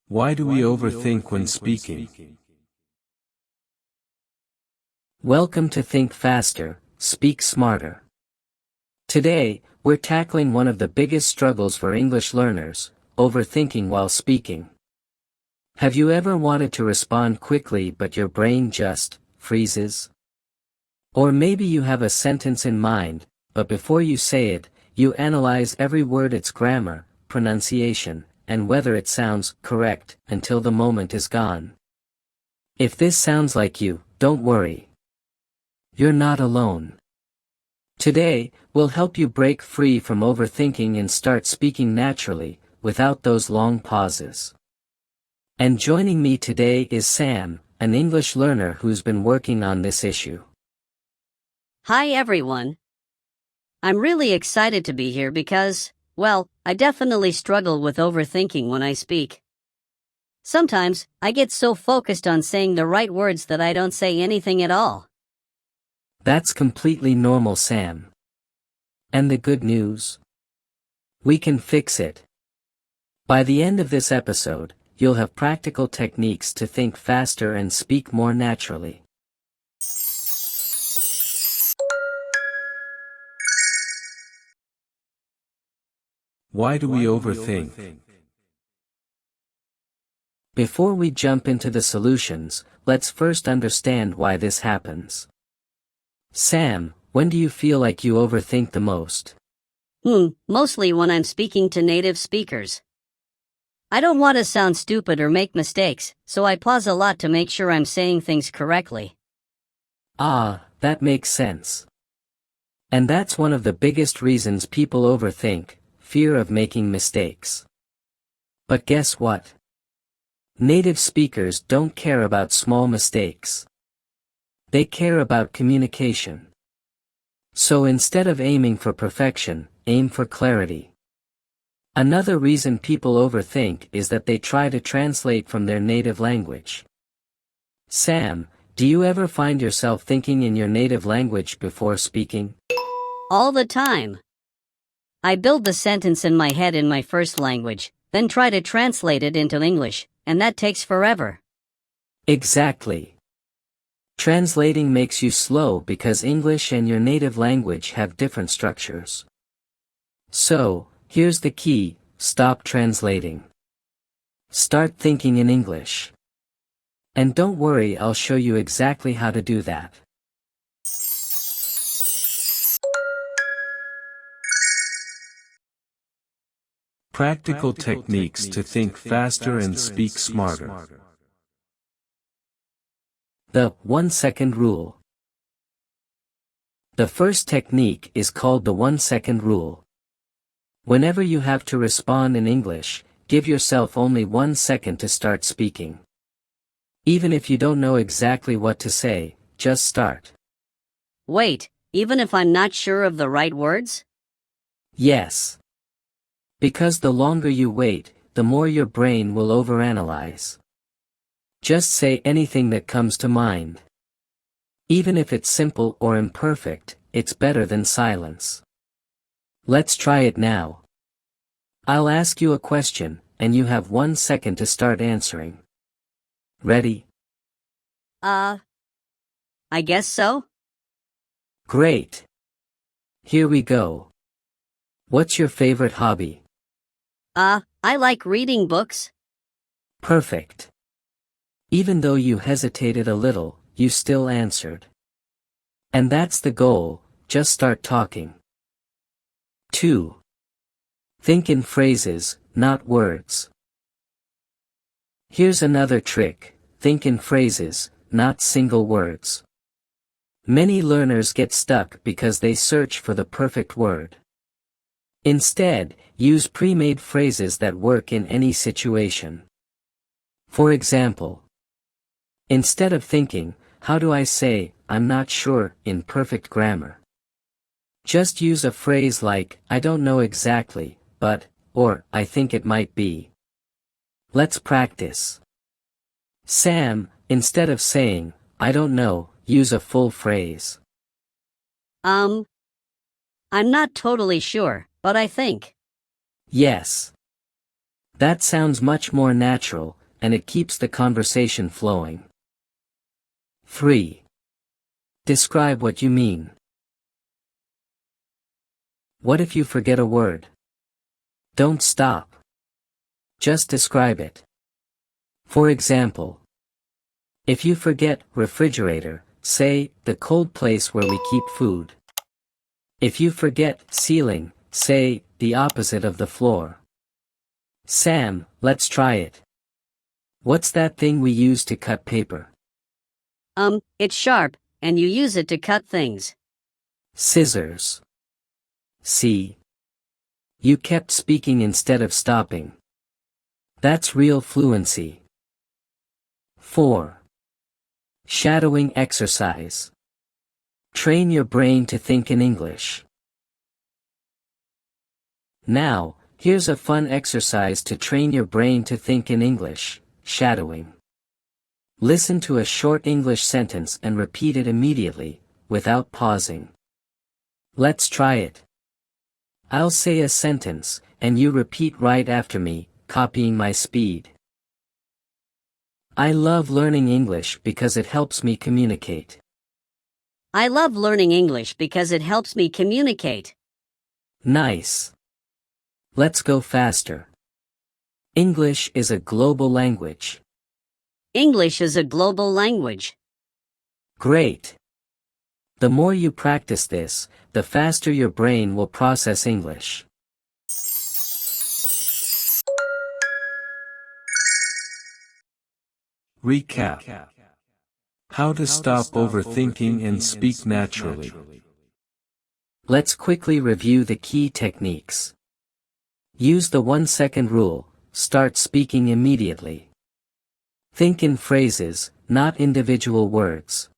Why do we overthink when speaking? Welcome to Think Faster, Speak Smarter. Today, we're tackling one of the biggest struggles for English learners, overthinking while speaking. Have you ever wanted to respond quickly but your brain just freezes? Or maybe you have a sentence in mind, but before you say it, you analyze every word, its grammar, pronunciation, and whether it sounds correct until the moment is gone. If this sounds like you, don't worry. You're not alone. Today, we'll help you break free from overthinking and start speaking naturally, without those long pauses. And joining me today is Sam, an English learner who's been working on this issue. Hi everyone. I'm really excited to be here because, well, I definitely struggle with overthinking when I speak. Sometimes, I get so focused on saying the right words that I don't say anything at all. That's completely normal, Sam. And the good news? We can fix it. By the end of this episode, you'll have practical techniques to think faster and speak more naturally. Why do we overthink? Before we jump into the solutions, let's first understand why this happens. Sam, when do you feel like you overthink the most? Mostly when I'm speaking to native speakers. I don't want to sound stupid or make mistakes, so I pause a lot to make sure I'm saying things correctly. Ah, that makes sense. And that's one of the biggest reasons people overthink, fear of making mistakes. But guess what? Native speakers don't care about small mistakes. They care about communication. So instead of aiming for perfection, aim for clarity. Another reason people overthink is that they try to translate from their native language. Sam, do you ever find yourself thinking in your native language before speaking? All the time. I build the sentence in my head in my first language, then try to translate it into English, and that takes forever. Exactly. Translating makes you slow because English and your native language have different structures. So, here's the key: stop translating. Start thinking in English. And don't worry, I'll show you exactly how to do that. Practical techniques to think faster and speak smarter. The 1-second rule. The first technique is called the 1-second rule. Whenever you have to respond in English, give yourself only 1 second to start speaking. Even if you don't know exactly what to say, just start. Wait, even if I'm not sure of the right words? Yes. Because the longer you wait, the more your brain will overanalyze. Just say anything that comes to mind. Even if it's simple or imperfect, it's better than silence. Let's try it now. I'll ask you a question, and you have 1 second to start answering. Ready? I guess so. Great. Here we go. What's your favorite hobby? I like reading books. Perfect. Even though you hesitated a little, you still answered. And that's the goal, just start talking. 2. Think in phrases, not words. Here's another trick: think in phrases, not single words. Many learners get stuck because they search for the perfect word. Instead, use pre-made phrases that work in any situation. For example, instead of thinking, "How do I say, I'm not sure," in perfect grammar, just use a phrase like, "I don't know exactly, but," or, "I think it might be." Let's practice. Sam, instead of saying, "I don't know," use a full phrase. I'm not totally sure, but I think. Yes. That sounds much more natural, and it keeps the conversation flowing. 3. Describe what you mean. What if you forget a word? Don't stop. Just describe it. For example, if you forget refrigerator, say the cold place where we keep food. If you forget ceiling, say the opposite of the floor. Sam, let's try it. What's that thing we use to cut paper? It's sharp, and you use it to cut things. Scissors. See? You kept speaking instead of stopping. That's real fluency. 4. Shadowing exercise. Train your brain to think in English. Now, here's a fun exercise to train your brain to think in English, shadowing. Listen to a short English sentence and repeat it immediately, without pausing. Let's try it. I'll say a sentence, and you repeat right after me, copying my speed. I love learning English because it helps me communicate. I love learning English because it helps me communicate. Nice. Let's go faster. English is a global language. English is a global language. Great. The more you practice this, the faster your brain will process English. Recap. How to stop overthinking and speak naturally. Let's quickly review the key techniques. Use the 1-second rule, start speaking immediately. Think in phrases, not individual words.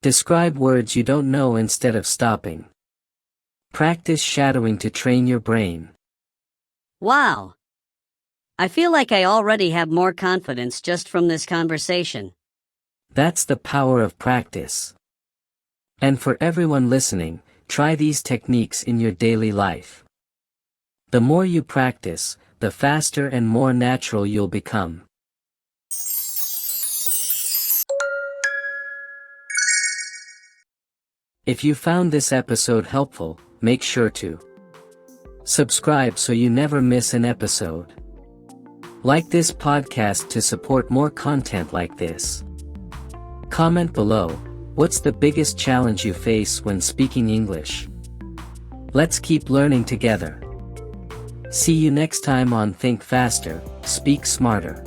Describe words you don't know instead of stopping. Practice shadowing to train your brain. Wow! I feel like I already have more confidence just from this conversation. That's the power of practice. And for everyone listening, try these techniques in your daily life. The more you practice, the faster and more natural you'll become. If you found this episode helpful, make sure to subscribe so you never miss an episode. Like this podcast to support more content like this. Comment below, what's the biggest challenge you face when speaking English? Let's keep learning together. See you next time on Think Faster, Speak Smarter.